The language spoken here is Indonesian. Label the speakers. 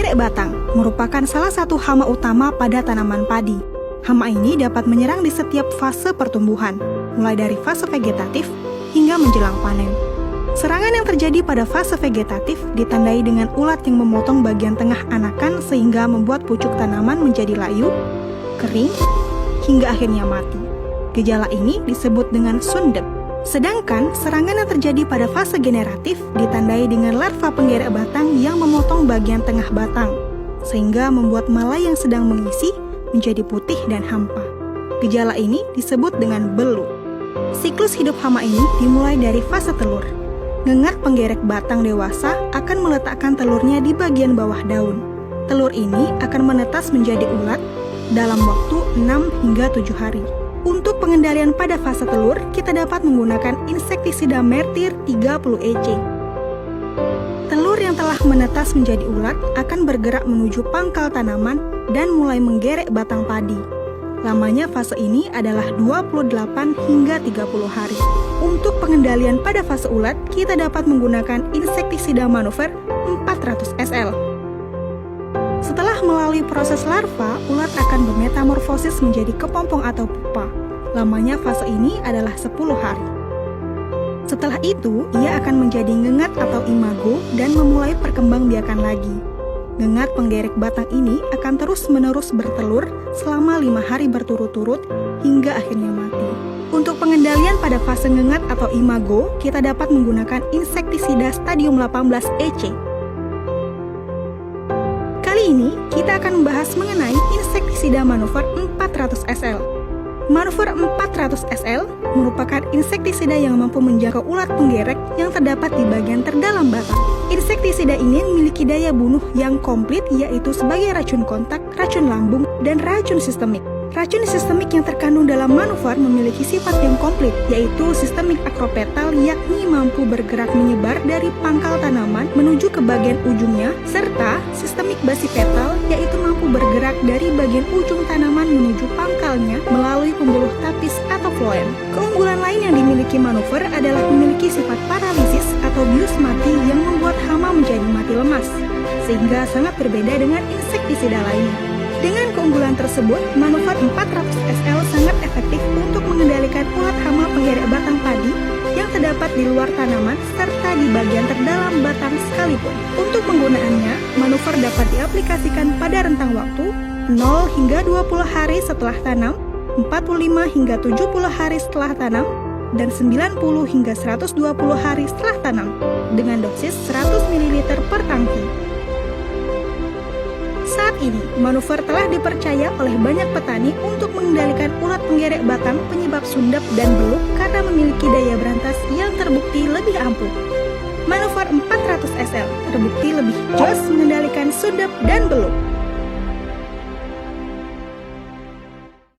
Speaker 1: Penggerek batang merupakan salah satu hama utama pada tanaman padi. Hama ini dapat menyerang di setiap fase pertumbuhan, mulai dari fase vegetatif hingga menjelang panen. Serangan yang terjadi pada fase vegetatif ditandai dengan ulat yang memotong bagian tengah anakan sehingga membuat pucuk tanaman menjadi layu, kering, hingga akhirnya mati. Gejala ini disebut dengan sundep. Sedangkan serangan yang terjadi pada fase generatif ditandai dengan larva penggerek batang yang memotong bagian tengah batang, sehingga membuat malai yang sedang mengisi menjadi putih dan hampa. Gejala ini disebut dengan belu. Siklus hidup hama ini dimulai dari fase telur. Ngengat penggerek batang dewasa akan meletakkan telurnya di bagian bawah daun. Telur ini akan menetas menjadi ulat dalam waktu 6 hingga 7 hari. Untuk pengendalian pada fase telur, kita dapat menggunakan insektisida Mertir 30 EC. Telur yang telah menetas menjadi ulat akan bergerak menuju pangkal tanaman dan mulai menggerek batang padi. Lamanya fase ini adalah 28 hingga 30 hari. Untuk pengendalian pada fase ulat, kita dapat menggunakan insektisida manuver 400 SL. Setelah melalui proses larva, ulat akan bermetamorfosis menjadi kepompong atau pupa. Lamanya fase ini adalah 10 hari. Setelah itu, ia akan menjadi ngengat atau imago dan memulai perkembangbiakan lagi. Ngengat penggerek batang ini akan terus-menerus bertelur selama 5 hari berturut-turut hingga akhirnya mati. Untuk pengendalian pada fase ngengat atau imago, kita dapat menggunakan insektisida stadium 18 EC. Kali ini, kita akan membahas mengenai insektisida manuver 400 SL. Manuver 400 SL merupakan insektisida yang mampu menjangkau ulat penggerek yang terdapat di bagian terdalam batang. Insektisida ini memiliki daya bunuh yang komplit, yaitu sebagai racun kontak, racun lambung, dan racun sistemik. Racun sistemik yang terkandung dalam manuver memiliki sifat yang komplit, yaitu sistemik akropetal, yakni mampu bergerak menyebar dari pangkal tanaman menuju ke bagian ujungnya, serta sistemik basipetal, yaitu mampu bergerak dari bagian ujung tanaman menuju pangkalnya melalui pembuluh tapis atau floem. Keunggulan lain yang dimiliki manuver adalah memiliki sifat paralisis atau bius mati yang membuat hama menjadi mati lemas, sehingga sangat berbeda dengan insektisida lainnya. Dengan keunggulan tersebut, manuver 400 SL sangat efektif untuk mengendalikan ulat hama penggerek batang padi yang terdapat di luar tanaman serta di bagian terdalam batang sekalipun. Untuk penggunaannya, manuver dapat diaplikasikan pada rentang waktu 0 hingga 20 hari setelah tanam, 45 hingga 70 hari setelah tanam, dan 90 hingga 120 hari setelah tanam, dengan dosis 100 ml per tangki. Saat ini, manuver telah dipercaya oleh banyak petani untuk mengendalikan ulat penggerek batang penyebab sundep dan beluk karena memiliki daya berantas yang terbukti lebih ampuh. Manuver 400 SL terbukti lebih jos mengendalikan sundep dan beluk.